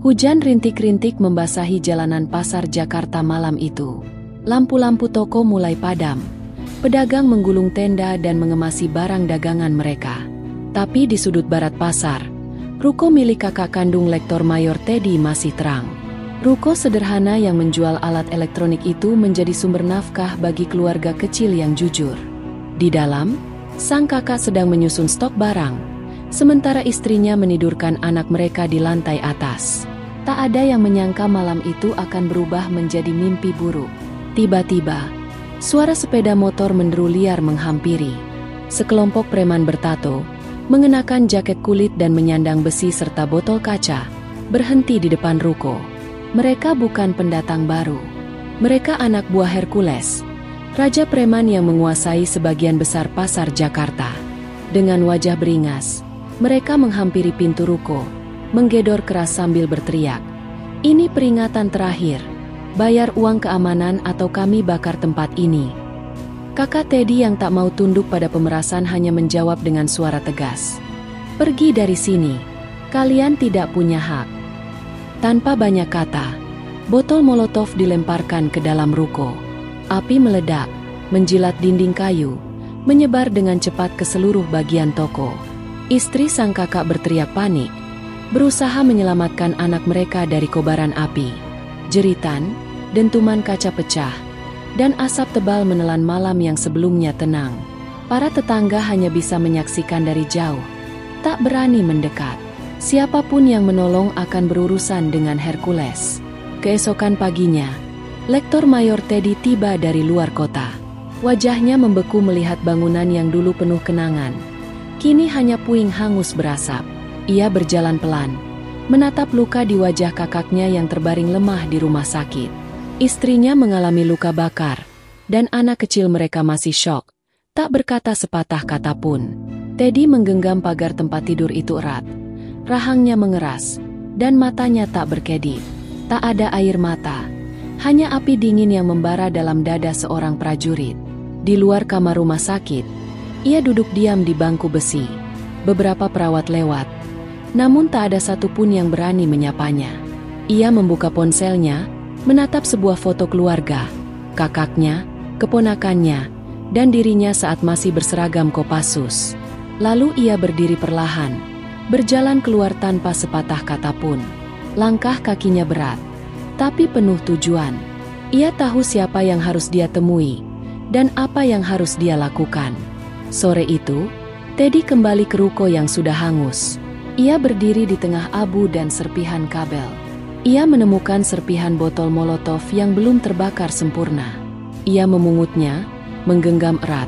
Hujan rintik-rintik membasahi jalanan pasar Jakarta malam itu. Lampu-lampu toko mulai padam. Pedagang menggulung tenda dan mengemasi barang dagangan mereka. Tapi di sudut barat pasar, ruko milik kakak kandung Lektor Mayor Teddy masih terang. Ruko sederhana yang menjual alat elektronik itu menjadi sumber nafkah bagi keluarga kecil yang jujur. Di dalam, sang kakak sedang menyusun stok barang, sementara istrinya menidurkan anak mereka di lantai atas. Tak ada yang menyangka malam itu akan berubah menjadi mimpi buruk. Tiba-tiba, suara sepeda motor menderu liar menghampiri. Sekelompok preman bertato, mengenakan jaket kulit dan menyandang besi serta botol kaca, berhenti di depan ruko. Mereka bukan pendatang baru. Mereka anak buah Hercules, raja preman yang menguasai sebagian besar pasar Jakarta. Dengan wajah beringas, mereka menghampiri pintu ruko, menggedor keras sambil berteriak, "Ini peringatan terakhir. Bayar uang keamanan atau kami bakar tempat ini." Kakak Teddy yang tak mau tunduk pada pemerasan hanya menjawab dengan suara tegas, "Pergi dari sini. Kalian tidak punya hak." Tanpa banyak kata, botol molotov dilemparkan ke dalam ruko. Api meledak, menjilat dinding kayu, menyebar dengan cepat ke seluruh bagian toko. Istri sang kakak berteriak panik, berusaha menyelamatkan anak mereka dari kobaran api. Jeritan, dentuman kaca pecah, dan asap tebal menelan malam yang sebelumnya tenang. Para tetangga hanya bisa menyaksikan dari jauh, tak berani mendekat. Siapapun yang menolong akan berurusan dengan Hercules. Keesokan paginya, Lektor Mayor Teddy tiba dari luar kota. Wajahnya membeku melihat bangunan yang dulu penuh kenangan. Kini hanya puing hangus berasap. Ia berjalan pelan, menatap luka di wajah kakaknya yang terbaring lemah di rumah sakit. Istrinya mengalami luka bakar, dan anak kecil mereka masih syok, tak berkata sepatah kata pun. Teddy menggenggam pagar tempat tidur itu erat. Rahangnya mengeras, dan matanya tak berkedip. Tak ada air mata, hanya api dingin yang membara dalam dada seorang prajurit. Di luar kamar rumah sakit, ia duduk diam di bangku besi. Beberapa perawat lewat, namun tak ada satupun yang berani menyapanya. Ia membuka ponselnya, menatap sebuah foto keluarga, kakaknya, keponakannya, dan dirinya saat masih berseragam Kopassus. Lalu ia berdiri perlahan, berjalan keluar tanpa sepatah kata pun. Langkah kakinya berat, tapi penuh tujuan. Ia tahu siapa yang harus dia temui, dan apa yang harus dia lakukan. Sore itu, Teddy kembali ke ruko yang sudah hangus. Ia berdiri di tengah abu dan serpihan kabel. Ia menemukan serpihan botol molotov yang belum terbakar sempurna. Ia memungutnya, menggenggam erat,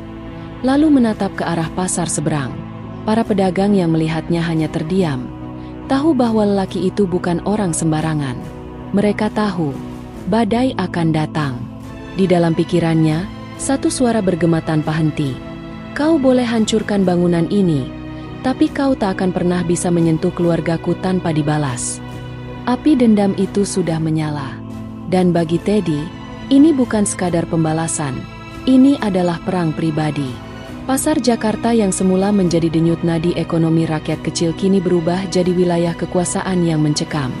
lalu menatap ke arah pasar seberang. Para pedagang yang melihatnya hanya terdiam, tahu bahwa lelaki itu bukan orang sembarangan. Mereka tahu, badai akan datang. Di dalam pikirannya, satu suara bergema tanpa henti. "Kau boleh hancurkan bangunan ini, tapi kau tak akan pernah bisa menyentuh keluargaku tanpa dibalas." Api dendam itu sudah menyala. Dan bagi Teddy, ini bukan sekadar pembalasan. Ini adalah perang pribadi. Pasar Jakarta yang semula menjadi denyut nadi ekonomi rakyat kecil kini berubah jadi wilayah kekuasaan yang mencekam.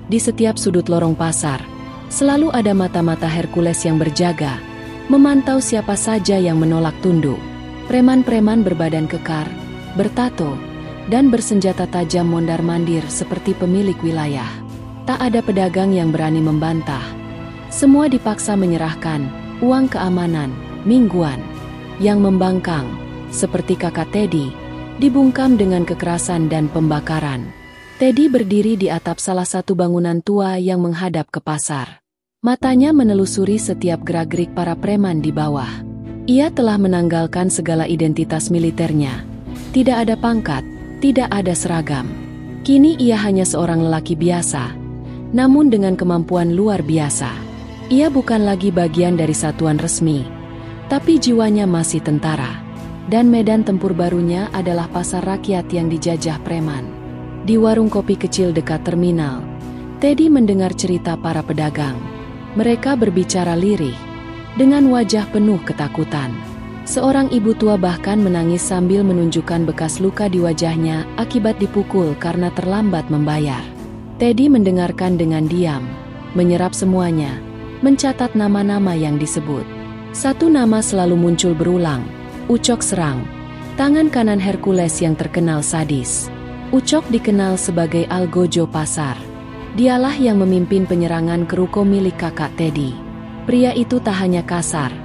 Di setiap sudut lorong pasar, selalu ada mata-mata Hercules yang berjaga, memantau siapa saja yang menolak tunduk. Preman-preman berbadan kekar, bertato, dan bersenjata tajam mondar-mandir seperti pemilik wilayah. Tak ada pedagang yang berani membantah. Semua dipaksa menyerahkan uang keamanan mingguan. Yang membangkang, seperti kakak Teddy, dibungkam dengan kekerasan dan pembakaran. Teddy berdiri di atap salah satu bangunan tua yang menghadap ke pasar. Matanya menelusuri setiap gerak-gerik para preman di bawah. Ia telah menanggalkan segala identitas militernya. Tidak ada pangkat, tidak ada seragam. Kini ia hanya seorang lelaki biasa, namun dengan kemampuan luar biasa. Ia bukan lagi bagian dari satuan resmi, tapi jiwanya masih tentara. Dan medan tempur barunya adalah pasar rakyat yang dijajah preman. Di warung kopi kecil dekat terminal, Teddy mendengar cerita para pedagang. Mereka berbicara lirih, dengan wajah penuh ketakutan. Seorang ibu tua bahkan menangis sambil menunjukkan bekas luka di wajahnya akibat dipukul karena terlambat membayar. Teddy mendengarkan dengan diam, menyerap semuanya, mencatat nama-nama yang disebut. Satu nama selalu muncul berulang, Ucok Serang, tangan kanan Hercules yang terkenal sadis. Ucok dikenal sebagai Algojo Pasar. Dialah yang memimpin penyerangan ke ruko milik kakak Teddy. Pria itu tak hanya kasar,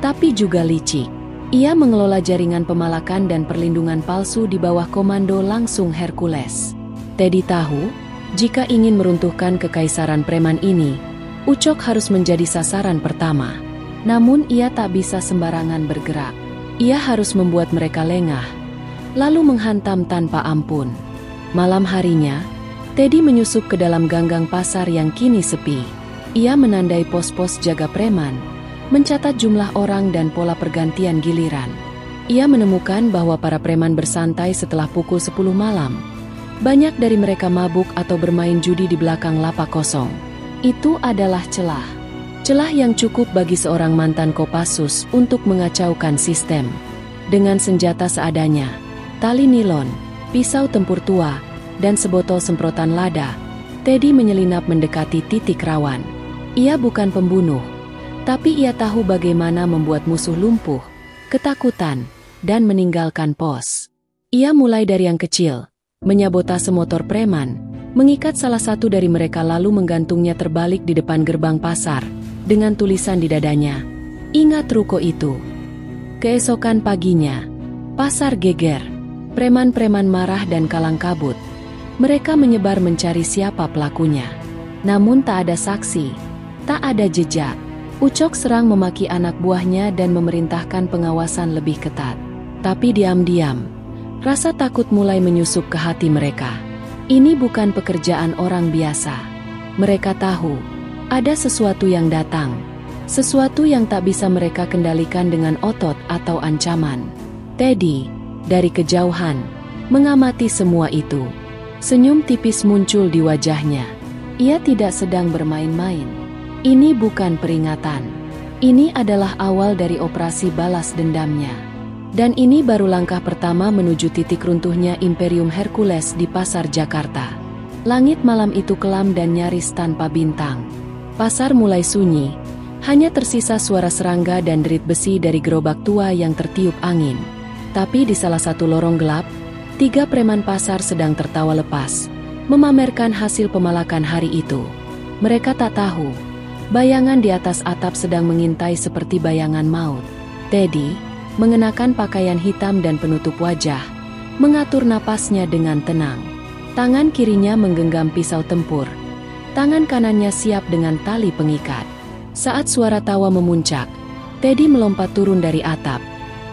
tapi juga licik. Ia mengelola jaringan pemalakan dan perlindungan palsu di bawah komando langsung Hercules. Teddy tahu, jika ingin meruntuhkan kekaisaran preman ini, Ucok harus menjadi sasaran pertama. Namun ia tak bisa sembarangan bergerak. Ia harus membuat mereka lengah, lalu menghantam tanpa ampun. Malam harinya, Teddy menyusup ke dalam ganggang pasar yang kini sepi. Ia menandai pos-pos jaga preman, mencatat jumlah orang dan pola pergantian giliran. Ia menemukan bahwa para preman bersantai setelah pukul 10 malam. Banyak dari mereka mabuk atau bermain judi di belakang lapak kosong. Itu adalah celah. Celah yang cukup bagi seorang mantan Kopassus untuk mengacaukan sistem. Dengan senjata seadanya, tali nilon, pisau tempur tua, dan sebotol semprotan lada, Teddy menyelinap mendekati titik rawan. Ia bukan pembunuh, tapi ia tahu bagaimana membuat musuh lumpuh, ketakutan, dan meninggalkan pos. Ia mulai dari yang kecil, menyabotase motor preman, mengikat salah satu dari mereka lalu menggantungnya terbalik di depan gerbang pasar, dengan tulisan di dadanya, "Ingat ruko itu." Keesokan paginya, pasar geger. Preman-preman marah dan kalang kabut. Mereka menyebar mencari siapa pelakunya. Namun tak ada saksi, tak ada jejak. Ucok Serang memaki anak buahnya dan memerintahkan pengawasan lebih ketat. Tapi diam-diam, rasa takut mulai menyusup ke hati mereka. Ini bukan pekerjaan orang biasa. Mereka tahu, ada sesuatu yang datang. Sesuatu yang tak bisa mereka kendalikan dengan otot atau ancaman. Teddy, dari kejauhan, mengamati semua itu. Senyum tipis muncul di wajahnya. Ia tidak sedang bermain-main. Ini bukan peringatan. Ini adalah awal dari operasi balas dendamnya. Dan ini baru langkah pertama menuju titik runtuhnya Imperium Hercules di pasar Jakarta. Langit malam itu kelam dan nyaris tanpa bintang. Pasar mulai sunyi. Hanya tersisa suara serangga dan derit besi dari gerobak tua yang tertiup angin. Tapi di salah satu lorong gelap, 3 preman pasar sedang tertawa lepas, memamerkan hasil pemalakan hari itu. Mereka tak tahu, bayangan di atas atap sedang mengintai seperti bayangan maut. Teddy, mengenakan pakaian hitam dan penutup wajah, mengatur napasnya dengan tenang. Tangan kirinya menggenggam pisau tempur. Tangan kanannya siap dengan tali pengikat. Saat suara tawa memuncak, Teddy melompat turun dari atap,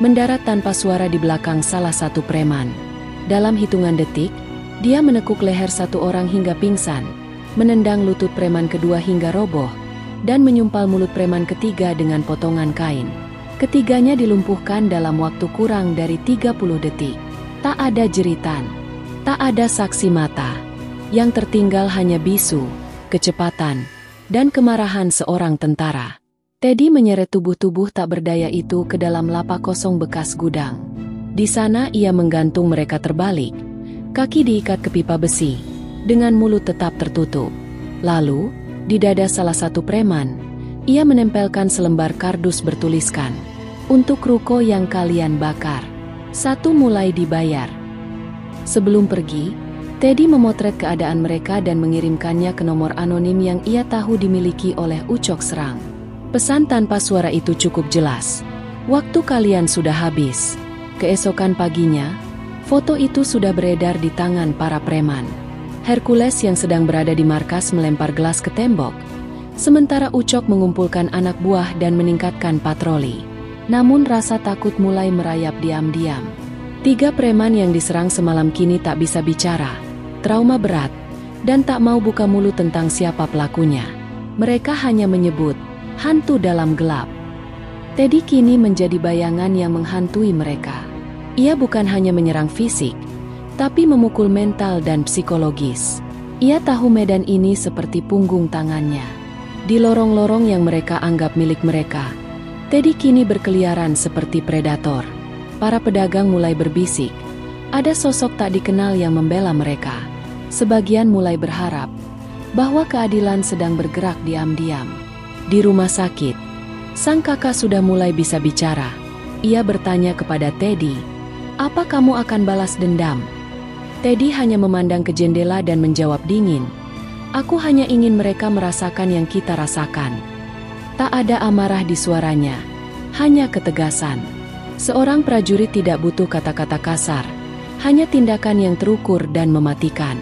mendarat tanpa suara di belakang salah satu preman. Dalam hitungan detik, dia menekuk leher satu orang hingga pingsan, menendang lutut preman kedua hingga roboh, dan menyumpal mulut preman ketiga dengan potongan kain. Ketiganya dilumpuhkan dalam waktu kurang dari 30 detik. Tak ada jeritan, tak ada saksi mata. Yang tertinggal hanya bisu, kecepatan, dan kemarahan seorang tentara. Teddy menyeret tubuh-tubuh tak berdaya itu ke dalam lapak kosong bekas gudang. Di sana ia menggantung mereka terbalik, kaki diikat ke pipa besi, dengan mulut tetap tertutup. Lalu, di dada salah satu preman, ia menempelkan selembar kardus bertuliskan, "Untuk ruko yang kalian bakar, 1 mulai dibayar." Sebelum pergi, Teddy memotret keadaan mereka dan mengirimkannya ke nomor anonim yang ia tahu dimiliki oleh Ucok Serang. Pesan tanpa suara itu cukup jelas. "Waktu kalian sudah habis." Keesokan paginya, foto itu sudah beredar di tangan para preman. Hercules yang sedang berada di markas melempar gelas ke tembok, sementara Ucok mengumpulkan anak buah dan meningkatkan patroli. Namun rasa takut mulai merayap diam-diam. 3 preman yang diserang semalam kini tak bisa bicara, trauma berat, dan tak mau buka mulut tentang siapa pelakunya. Mereka hanya menyebut, hantu dalam gelap. Teddy kini menjadi bayangan yang menghantui mereka. Ia bukan hanya menyerang fisik, tapi memukul mental dan psikologis. Ia tahu medan ini seperti punggung tangannya. Di lorong-lorong yang mereka anggap milik mereka, Teddy kini berkeliaran seperti predator. Para pedagang mulai berbisik. Ada sosok tak dikenal yang membela mereka. Sebagian mulai berharap bahwa keadilan sedang bergerak diam-diam. Di rumah sakit, sang kakak sudah mulai bisa bicara. Ia bertanya kepada Teddy, "Apa kamu akan balas dendam?" Teddy hanya memandang ke jendela dan menjawab dingin, "Aku hanya ingin mereka merasakan yang kita rasakan." Tak ada amarah di suaranya, hanya ketegasan. Seorang prajurit tidak butuh kata-kata kasar, hanya tindakan yang terukur dan mematikan.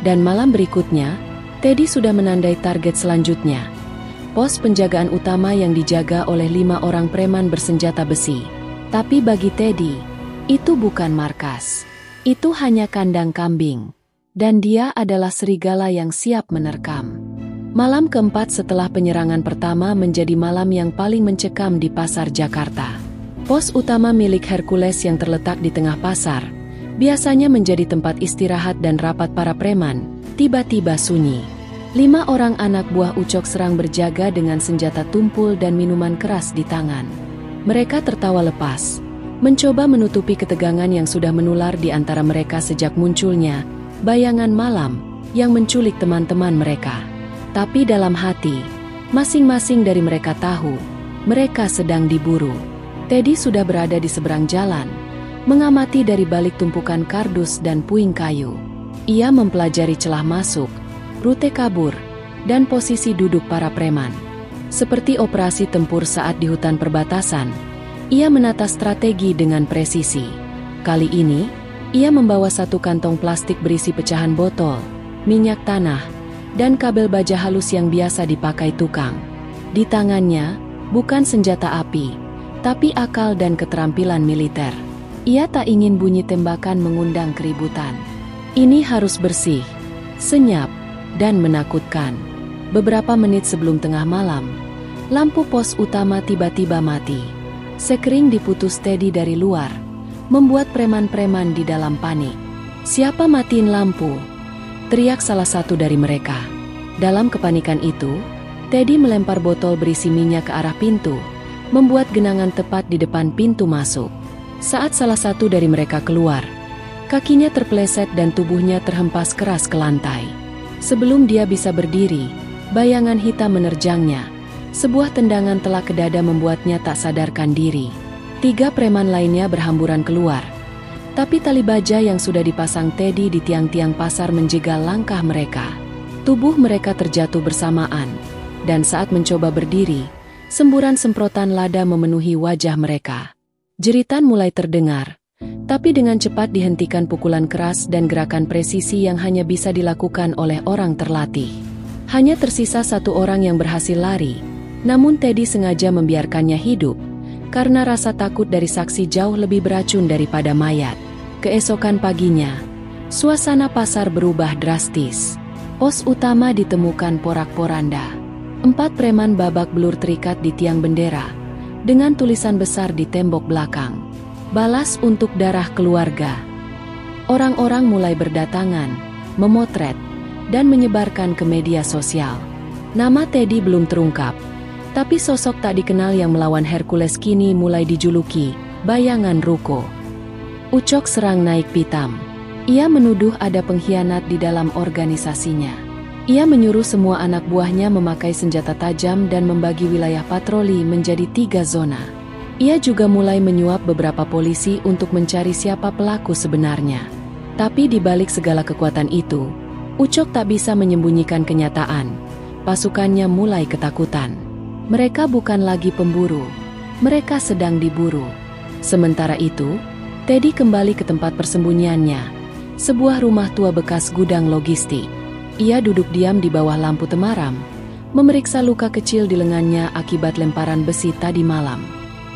Dan malam berikutnya, Teddy sudah menandai target selanjutnya. Pos penjagaan utama yang dijaga oleh 5 orang preman bersenjata besi. Tapi bagi Teddy, itu bukan markas. Itu hanya kandang kambing. Dan dia adalah serigala yang siap menerkam. Malam keempat setelah penyerangan pertama menjadi malam yang paling mencekam di pasar Jakarta. Pos utama milik Hercules yang terletak di tengah pasar, biasanya menjadi tempat istirahat dan rapat para preman, tiba-tiba sunyi. 5 orang anak buah Ucok serang berjaga dengan senjata tumpul dan minuman keras di tangan. Mereka tertawa lepas, mencoba menutupi ketegangan yang sudah menular di antara mereka sejak munculnya bayangan malam yang menculik teman-teman mereka. Tapi dalam hati, masing-masing dari mereka tahu, mereka sedang diburu. Teddy sudah berada di seberang jalan, mengamati dari balik tumpukan kardus dan puing kayu. Ia mempelajari celah masuk, rute kabur, dan posisi duduk para preman. Seperti operasi tempur saat di hutan perbatasan, ia menata strategi dengan presisi. Kali ini, ia membawa satu kantong plastik berisi pecahan botol, minyak tanah, dan kabel baja halus yang biasa dipakai tukang. Di tangannya, bukan senjata api, tapi akal dan keterampilan militer. Ia tak ingin bunyi tembakan mengundang keributan. Ini harus bersih, senyap, dan menakutkan. Beberapa menit sebelum tengah malam, lampu pos utama tiba-tiba mati. Sekering diputus Teddy dari luar, membuat preman-preman di dalam panik. "Siapa matiin lampu?" teriak salah satu dari mereka. Dalam kepanikan itu, Teddy melempar botol berisi minyak ke arah pintu, membuat genangan tepat di depan pintu masuk. Saat salah satu dari mereka keluar, kakinya terpeleset dan tubuhnya terhempas keras ke lantai. Sebelum dia bisa berdiri, bayangan hitam menerjangnya. Sebuah tendangan telak ke dada membuatnya tak sadarkan diri. 3 preman lainnya berhamburan keluar. Tapi tali baja yang sudah dipasang Teddy di tiang-tiang pasar menjegal langkah mereka. Tubuh mereka terjatuh bersamaan. Dan saat mencoba berdiri, semburan semprotan lada memenuhi wajah mereka. Jeritan mulai terdengar. Tapi dengan cepat dihentikan pukulan keras dan gerakan presisi yang hanya bisa dilakukan oleh orang terlatih. Hanya tersisa 1 orang yang berhasil lari, namun Teddy sengaja membiarkannya hidup, karena rasa takut dari saksi jauh lebih beracun daripada mayat. Keesokan paginya, suasana pasar berubah drastis. Pos utama ditemukan porak-poranda. 4 preman babak belur terikat di tiang bendera, dengan tulisan besar di tembok belakang, "Balas untuk darah keluarga." Orang-orang mulai berdatangan, memotret, dan menyebarkan ke media sosial. Nama Teddy belum terungkap, tapi sosok tak dikenal yang melawan Hercules kini mulai dijuluki bayangan Ruko. Ucok serang naik pitam. Ia menuduh ada pengkhianat di dalam organisasinya. Ia menyuruh semua anak buahnya memakai senjata tajam dan membagi wilayah patroli menjadi 3 zona. Ia juga mulai menyuap beberapa polisi untuk mencari siapa pelaku sebenarnya. Tapi di balik segala kekuatan itu, Ucok tak bisa menyembunyikan kenyataan. Pasukannya mulai ketakutan. Mereka bukan lagi pemburu, mereka sedang diburu. Sementara itu, Teddy kembali ke tempat persembunyiannya, sebuah rumah tua bekas gudang logistik. Ia duduk diam di bawah lampu temaram, memeriksa luka kecil di lengannya akibat lemparan besi tadi malam.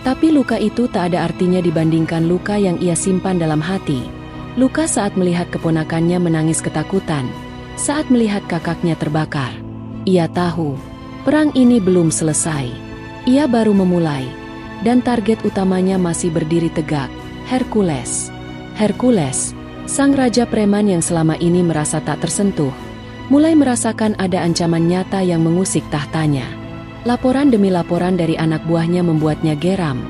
Tapi luka itu tak ada artinya dibandingkan luka yang ia simpan dalam hati. Luka saat melihat keponakannya menangis ketakutan, saat melihat kakaknya terbakar. Ia tahu, perang ini belum selesai. Ia baru memulai, dan target utamanya masih berdiri tegak, Hercules. Hercules, sang raja preman yang selama ini merasa tak tersentuh, mulai merasakan ada ancaman nyata yang mengusik tahtanya. Laporan demi laporan dari anak buahnya membuatnya geram.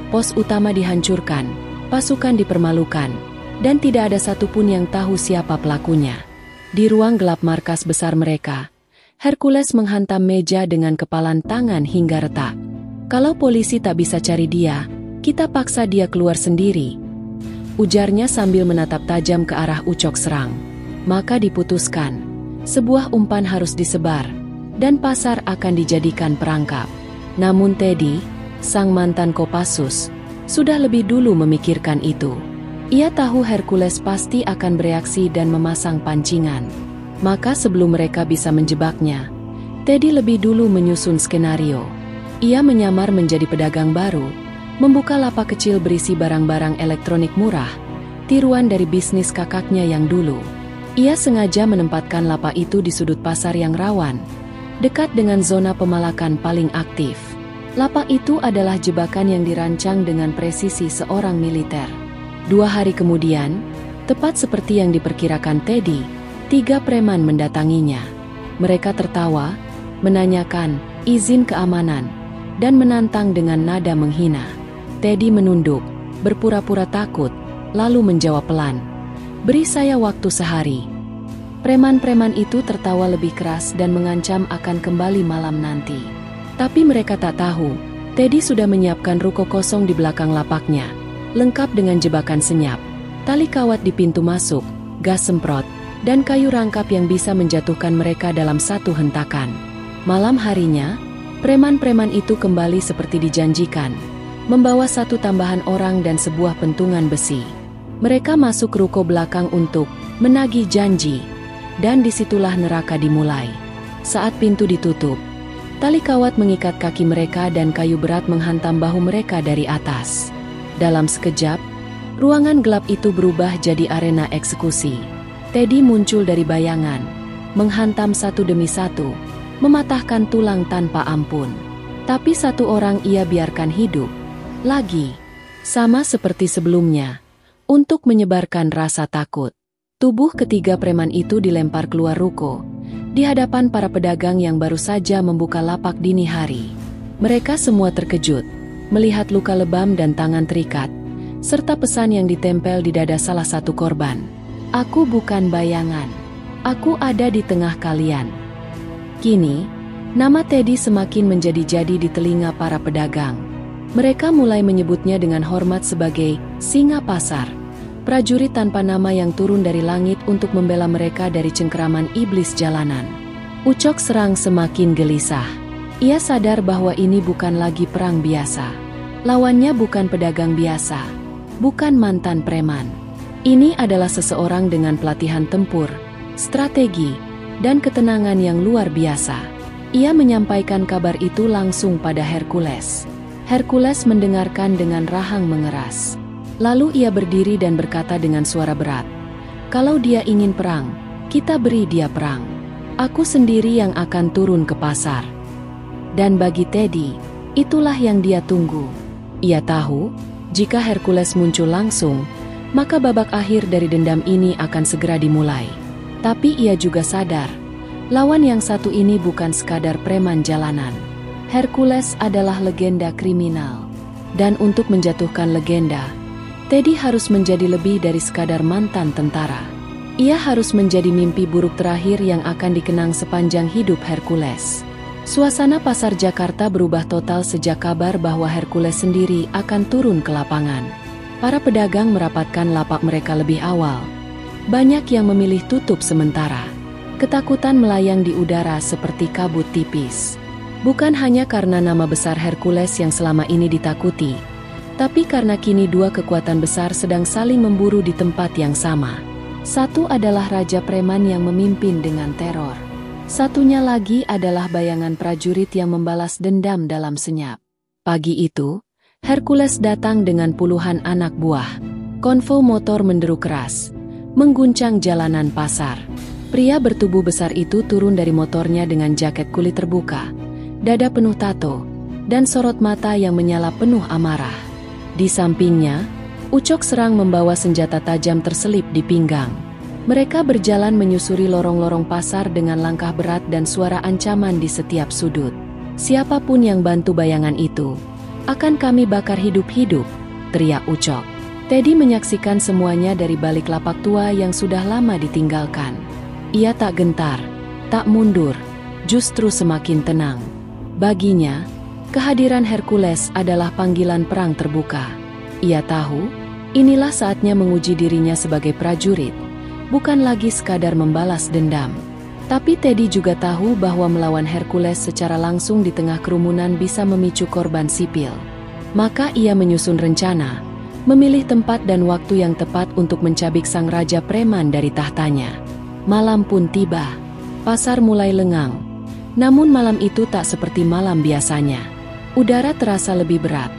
Pos utama dihancurkan, pasukan dipermalukan, dan tidak ada satupun yang tahu siapa pelakunya. Di ruang gelap markas besar mereka, Hercules menghantam meja dengan kepalan tangan hingga retak. "Kalau polisi tak bisa cari dia, kita paksa dia keluar sendiri," ujarnya sambil menatap tajam ke arah Ucok Serang. "Maka diputuskan, sebuah umpan harus disebar, dan pasar akan dijadikan perangkap." Namun Teddy, sang mantan Kopassus, sudah lebih dulu memikirkan itu. Ia tahu Hercules pasti akan bereaksi dan memasang pancingan. Maka sebelum mereka bisa menjebaknya, Teddy lebih dulu menyusun skenario. Ia menyamar menjadi pedagang baru, membuka lapak kecil berisi barang-barang elektronik murah, tiruan dari bisnis kakaknya yang dulu. Ia sengaja menempatkan lapak itu di sudut pasar yang rawan, dekat dengan zona pemalakan paling aktif. Lapak itu adalah jebakan yang dirancang dengan presisi seorang militer. 2 hari kemudian, tepat seperti yang diperkirakan Teddy, 3 preman mendatanginya. Mereka tertawa, menanyakan izin keamanan, dan menantang dengan nada menghina. Teddy menunduk, berpura-pura takut, lalu menjawab pelan, "Beri saya waktu sehari." Preman-preman itu tertawa lebih keras dan mengancam akan kembali malam nanti. Tapi mereka tak tahu, Teddy sudah menyiapkan ruko kosong di belakang lapaknya, lengkap dengan jebakan senyap, tali kawat di pintu masuk, gas semprot, dan kayu rangkap yang bisa menjatuhkan mereka dalam satu hentakan. Malam harinya, preman-preman itu kembali seperti dijanjikan, membawa 1 tambahan orang dan sebuah pentungan besi. Mereka masuk ruko belakang untuk menagih janji, dan disitulah neraka dimulai. Saat pintu ditutup, tali kawat mengikat kaki mereka dan kayu berat menghantam bahu mereka dari atas. Dalam sekejap, ruangan gelap itu berubah jadi arena eksekusi. Teddy muncul dari bayangan, menghantam satu demi satu, mematahkan tulang tanpa ampun. Tapi 1 orang ia biarkan hidup lagi, sama seperti sebelumnya, untuk menyebarkan rasa takut. Tubuh ketiga preman itu dilempar keluar ruko, di hadapan para pedagang yang baru saja membuka lapak dini hari. Mereka semua terkejut melihat luka lebam dan tangan terikat, serta pesan yang ditempel di dada salah satu korban. "Aku bukan bayangan. Aku ada di tengah kalian." Kini, nama Teddy semakin menjadi-jadi di telinga para pedagang. Mereka mulai menyebutnya dengan hormat sebagai singa pasar, prajurit tanpa nama yang turun dari langit untuk membela mereka dari cengkeraman iblis jalanan. Ucok Serang semakin gelisah. Ia sadar bahwa ini bukan lagi perang biasa. Lawannya bukan pedagang biasa, bukan mantan preman. Ini adalah seseorang dengan pelatihan tempur, strategi, dan ketenangan yang luar biasa. Ia menyampaikan kabar itu langsung pada Hercules. Hercules mendengarkan dengan rahang mengeras. Lalu ia berdiri dan berkata dengan suara berat, "Kalau dia ingin perang, kita beri dia perang. Aku sendiri yang akan turun ke pasar." Dan bagi Teddy, itulah yang dia tunggu. Ia tahu, jika Hercules muncul langsung, maka babak akhir dari dendam ini akan segera dimulai. Tapi ia juga sadar, lawan yang satu ini bukan sekadar preman jalanan. Hercules adalah legenda kriminal. Dan untuk menjatuhkan legenda, Teddy harus menjadi lebih dari sekadar mantan tentara. Ia harus menjadi mimpi buruk terakhir yang akan dikenang sepanjang hidup Hercules. Suasana pasar Jakarta berubah total sejak kabar bahwa Hercules sendiri akan turun ke lapangan. Para pedagang merapatkan lapak mereka lebih awal. Banyak yang memilih tutup sementara. Ketakutan melayang di udara seperti kabut tipis. Bukan hanya karena nama besar Hercules yang selama ini ditakuti, tapi karena kini 2 kekuatan besar sedang saling memburu di tempat yang sama. Satu adalah Raja Preman yang memimpin dengan teror. Satunya lagi adalah bayangan prajurit yang membalas dendam dalam senyap. Pagi itu, Hercules datang dengan puluhan anak buah. Konvoi motor menderu keras, mengguncang jalanan pasar. Pria bertubuh besar itu turun dari motornya dengan jaket kulit terbuka, dada penuh tato, dan sorot mata yang menyala penuh amarah. Di sampingnya, Ucok Serang membawa senjata tajam terselip di pinggang. Mereka berjalan menyusuri lorong-lorong pasar dengan langkah berat dan suara ancaman di setiap sudut. "Siapapun yang bantu bayangan itu, akan kami bakar hidup-hidup," teriak Ucok. Teddy menyaksikan semuanya dari balik lapak tua yang sudah lama ditinggalkan. Ia tak gentar, tak mundur, justru semakin tenang. Baginya, kehadiran Hercules adalah panggilan perang terbuka. Ia tahu, inilah saatnya menguji dirinya sebagai prajurit, bukan lagi sekadar membalas dendam. Tapi Teddy juga tahu bahwa melawan Hercules secara langsung di tengah kerumunan bisa memicu korban sipil. Maka ia menyusun rencana, memilih tempat dan waktu yang tepat untuk mencabik sang raja preman dari tahtanya. Malam pun tiba. Pasar mulai lengang. Namun malam itu tak seperti malam biasanya. Udara terasa lebih berat.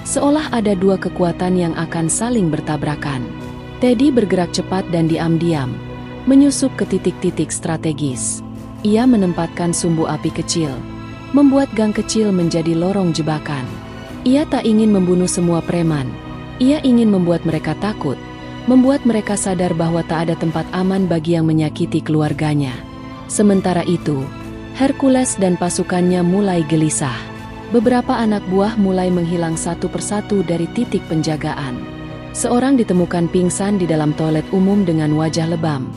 Seolah ada dua kekuatan yang akan saling bertabrakan. Teddy bergerak cepat dan diam-diam, menyusup ke titik-titik strategis. Ia menempatkan sumbu api kecil, membuat gang kecil menjadi lorong jebakan. Ia tak ingin membunuh semua preman. Ia ingin membuat mereka takut, membuat mereka sadar bahwa tak ada tempat aman bagi yang menyakiti keluarganya. Sementara itu, Hercules dan pasukannya mulai gelisah. Beberapa anak buah mulai menghilang satu persatu dari titik penjagaan. Seorang ditemukan pingsan di dalam toilet umum dengan wajah lebam.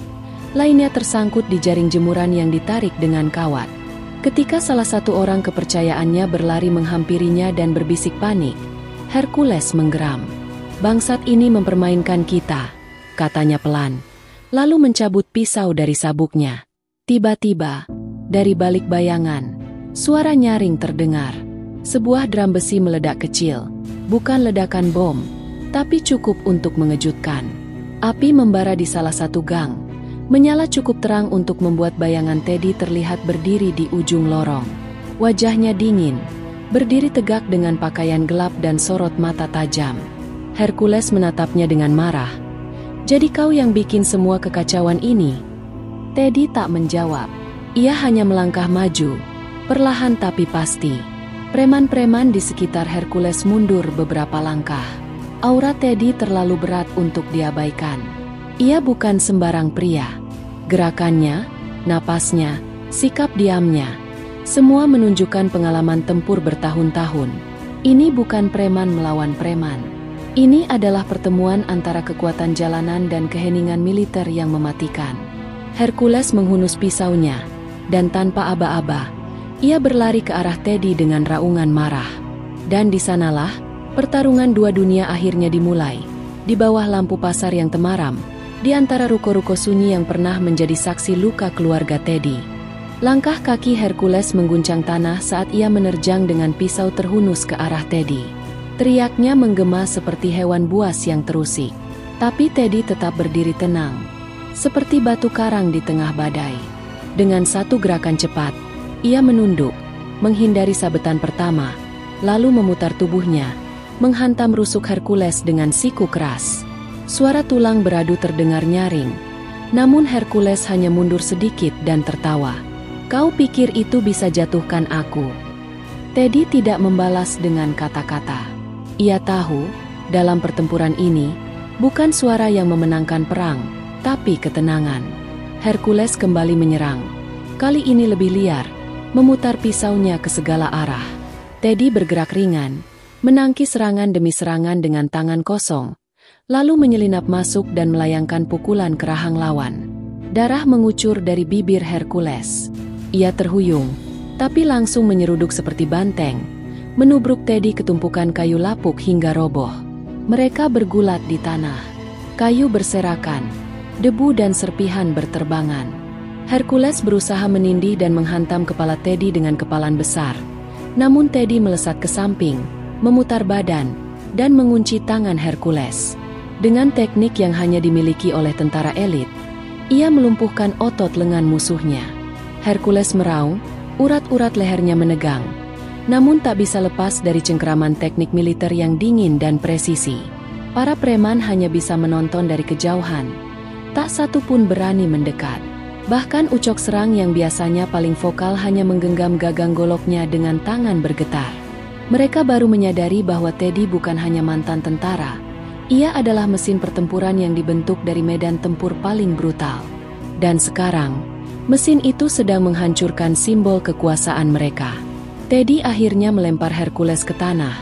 Lainnya tersangkut di jaring jemuran yang ditarik dengan kawat. Ketika salah satu orang kepercayaannya berlari menghampirinya dan berbisik panik, Hercules menggeram. "Bangsat ini mempermainkan kita," katanya pelan, lalu mencabut pisau dari sabuknya. Tiba-tiba, dari balik bayangan, suara nyaring terdengar. Sebuah drum besi meledak kecil, bukan ledakan bom, tapi cukup untuk mengejutkan. Api membara di salah satu gang, menyala cukup terang untuk membuat bayangan Teddy terlihat berdiri di ujung lorong. Wajahnya dingin, berdiri tegak dengan pakaian gelap dan sorot mata tajam. Hercules menatapnya dengan marah. "Jadi kau yang bikin semua kekacauan ini?" Teddy tak menjawab. Ia hanya melangkah maju, perlahan tapi pasti. Preman-preman di sekitar Hercules mundur beberapa langkah. Aura Teddy terlalu berat untuk diabaikan. Ia bukan sembarang pria. Gerakannya, napasnya, sikap diamnya, semua menunjukkan pengalaman tempur bertahun-tahun. Ini bukan preman melawan preman. Ini adalah pertemuan antara kekuatan jalanan dan keheningan militer yang mematikan. Hercules menghunus pisaunya, dan tanpa aba-aba, ia berlari ke arah Teddy dengan raungan marah. Dan di sanalah, pertarungan dua dunia akhirnya dimulai. Di bawah lampu pasar yang temaram, di antara ruko-ruko sunyi yang pernah menjadi saksi luka keluarga Teddy. Langkah kaki Hercules mengguncang tanah saat ia menerjang dengan pisau terhunus ke arah Teddy. Teriaknya menggema seperti hewan buas yang terusik. Tapi Teddy tetap berdiri tenang, seperti batu karang di tengah badai. Dengan satu gerakan cepat, ia menunduk, menghindari sabetan pertama, lalu memutar tubuhnya, menghantam rusuk Hercules dengan siku keras. Suara tulang beradu terdengar nyaring, namun Hercules hanya mundur sedikit dan tertawa. "Kau pikir itu bisa jatuhkan aku?" Teddy tidak membalas dengan kata-kata. Ia tahu, dalam pertempuran ini, bukan suara yang memenangkan perang, tapi ketenangan. Hercules kembali menyerang. Kali ini lebih liar, memutar pisaunya ke segala arah. Teddy bergerak ringan, menangkis serangan demi serangan dengan tangan kosong, lalu menyelinap masuk dan melayangkan pukulan ke rahang lawan. Darah mengucur dari bibir Hercules. Ia terhuyung, tapi langsung menyeruduk seperti banteng, menubruk Teddy ke tumpukan kayu lapuk hingga roboh. Mereka bergulat di tanah. Kayu berserakan, debu dan serpihan berterbangan. Hercules berusaha menindih dan menghantam kepala Teddy dengan kepalan besar. Namun Teddy melesat ke samping, memutar badan, dan mengunci tangan Hercules. Dengan teknik yang hanya dimiliki oleh tentara elit, ia melumpuhkan otot lengan musuhnya. Hercules meraung, urat-urat lehernya menegang. Namun tak bisa lepas dari cengkeraman teknik militer yang dingin dan presisi. Para preman hanya bisa menonton dari kejauhan. Tak satu pun berani mendekat. Bahkan ucok serang yang biasanya paling vokal hanya menggenggam gagang goloknya dengan tangan bergetar. Mereka baru menyadari bahwa Teddy bukan hanya mantan tentara. Ia adalah mesin pertempuran yang dibentuk dari medan tempur paling brutal. Dan sekarang, mesin itu sedang menghancurkan simbol kekuasaan mereka. Teddy akhirnya melempar Hercules ke tanah,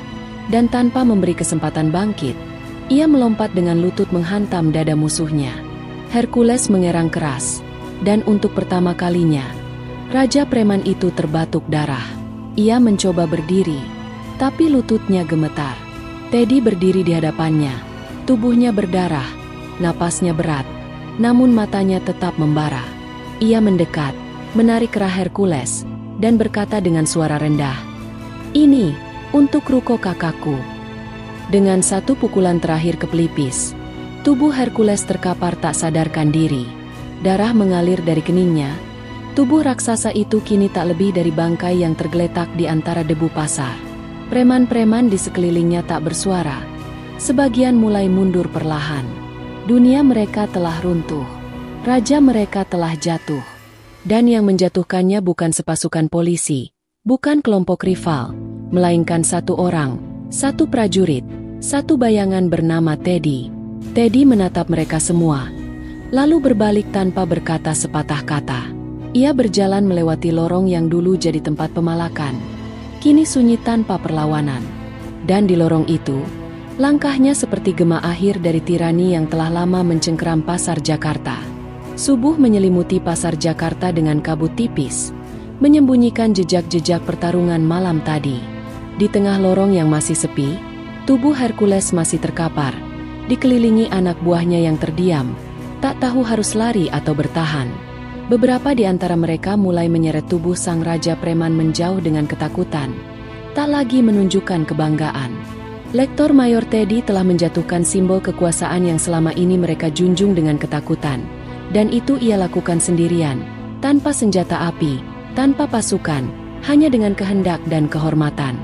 dan tanpa memberi kesempatan bangkit, ia melompat dengan lutut menghantam dada musuhnya. Hercules mengerang keras. Dan untuk pertama kalinya, Raja Preman itu terbatuk darah. Ia mencoba berdiri, tapi lututnya gemetar. Teddy berdiri di hadapannya. Tubuhnya berdarah, napasnya berat, namun matanya tetap membara. Ia mendekat, menarik kerah Hercules, dan berkata dengan suara rendah, "Ini, untuk Ruko kakakku." Dengan satu pukulan terakhir ke pelipis, tubuh Hercules terkapar tak sadarkan diri. Darah mengalir dari keningnya. Tubuh raksasa itu kini tak lebih dari bangkai yang tergeletak di antara debu pasar. Preman-preman di sekelilingnya tak bersuara. Sebagian mulai mundur perlahan. Dunia mereka telah runtuh. Raja mereka telah jatuh. Dan yang menjatuhkannya bukan sepasukan polisi, bukan kelompok rival, melainkan satu orang, satu prajurit, satu bayangan bernama Teddy. Teddy menatap mereka semua, lalu berbalik tanpa berkata sepatah kata. Ia berjalan melewati lorong yang dulu jadi tempat pemalakan, kini sunyi tanpa perlawanan. Dan di lorong itu, langkahnya seperti gema akhir dari tirani yang telah lama mencengkeram pasar Jakarta. Subuh menyelimuti pasar Jakarta dengan kabut tipis, menyembunyikan jejak-jejak pertarungan malam tadi. Di tengah lorong yang masih sepi, tubuh Hercules masih terkapar, dikelilingi anak buahnya yang terdiam, tak tahu harus lari atau bertahan. Beberapa di antara mereka mulai menyeret tubuh sang Raja Preman menjauh dengan ketakutan, tak lagi menunjukkan kebanggaan. Lektor Mayor Teddy telah menjatuhkan simbol kekuasaan yang selama ini mereka junjung dengan ketakutan, dan itu ia lakukan sendirian, tanpa senjata api, tanpa pasukan, hanya dengan kehendak dan kehormatan.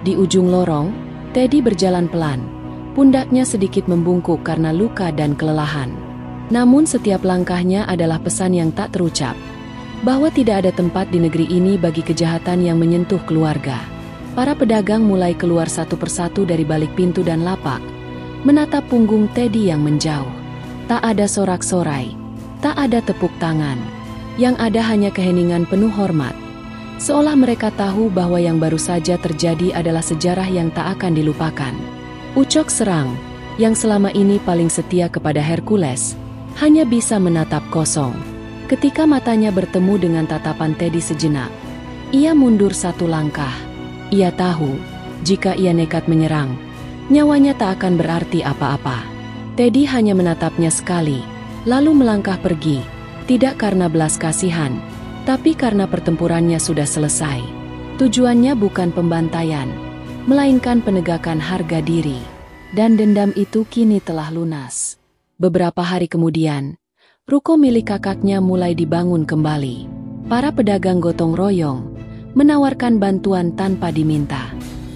Di ujung lorong, Teddy berjalan pelan, pundaknya sedikit membungkuk karena luka dan kelelahan. Namun setiap langkahnya adalah pesan yang tak terucap, bahwa tidak ada tempat di negeri ini bagi kejahatan yang menyentuh keluarga. Para pedagang mulai keluar satu persatu dari balik pintu dan lapak, menatap punggung Teddy yang menjauh. Tak ada sorak-sorai, tak ada tepuk tangan, yang ada hanya keheningan penuh hormat. Seolah mereka tahu bahwa yang baru saja terjadi adalah sejarah yang tak akan dilupakan. Ucok Serang, yang selama ini paling setia kepada Hercules, hanya bisa menatap kosong. Ketika matanya bertemu dengan tatapan Teddy sejenak, ia mundur satu langkah. Ia tahu, jika ia nekat menyerang, nyawanya tak akan berarti apa-apa. Teddy hanya menatapnya sekali, lalu melangkah pergi, tidak karena belas kasihan, tapi karena pertempurannya sudah selesai. Tujuannya bukan pembantaian, melainkan penegakan harga diri. Dan dendam itu kini telah lunas. Beberapa hari kemudian, ruko milik kakaknya mulai dibangun kembali. Para pedagang gotong royong, menawarkan bantuan tanpa diminta.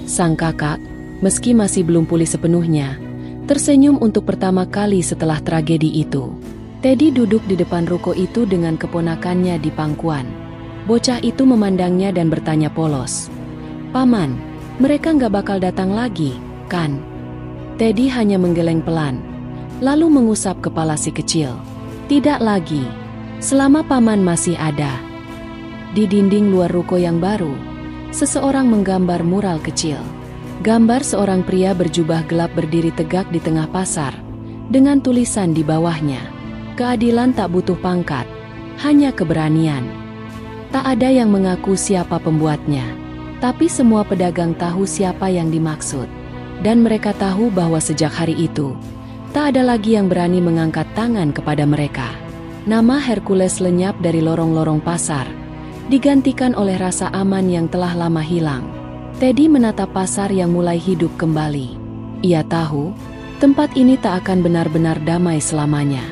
Sang kakak, meski masih belum pulih sepenuhnya, tersenyum untuk pertama kali setelah tragedi itu. Teddy duduk di depan ruko itu dengan keponakannya di pangkuan. Bocah itu memandangnya dan bertanya polos, "Paman, mereka nggak bakal datang lagi, kan?" Teddy hanya menggeleng pelan, lalu mengusap kepala si kecil. "Tidak lagi, selama paman masih ada." Di dinding luar ruko yang baru, seseorang menggambar mural kecil. Gambar seorang pria berjubah gelap berdiri tegak di tengah pasar, dengan tulisan di bawahnya, "Keadilan tak butuh pangkat, hanya keberanian." Tak ada yang mengaku siapa pembuatnya, tapi semua pedagang tahu siapa yang dimaksud. Dan mereka tahu bahwa sejak hari itu, tak ada lagi yang berani mengangkat tangan kepada mereka. Nama Hercules lenyap dari lorong-lorong pasar, digantikan oleh rasa aman yang telah lama hilang. Teddy menatap pasar yang mulai hidup kembali. Ia tahu, tempat ini tak akan benar-benar damai selamanya.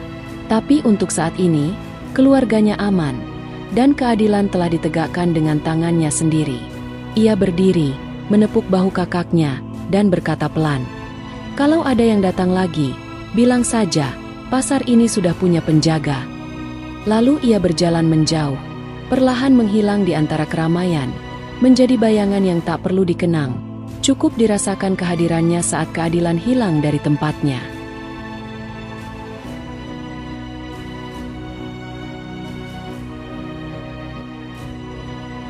Tapi untuk saat ini, keluarganya aman, dan keadilan telah ditegakkan dengan tangannya sendiri. Ia berdiri, menepuk bahu kakaknya, dan berkata pelan, "Kalau ada yang datang lagi, bilang saja, pasar ini sudah punya penjaga." Lalu ia berjalan menjauh, perlahan menghilang di antara keramaian, menjadi bayangan yang tak perlu dikenang. Cukup dirasakan kehadirannya saat keadilan hilang dari tempatnya.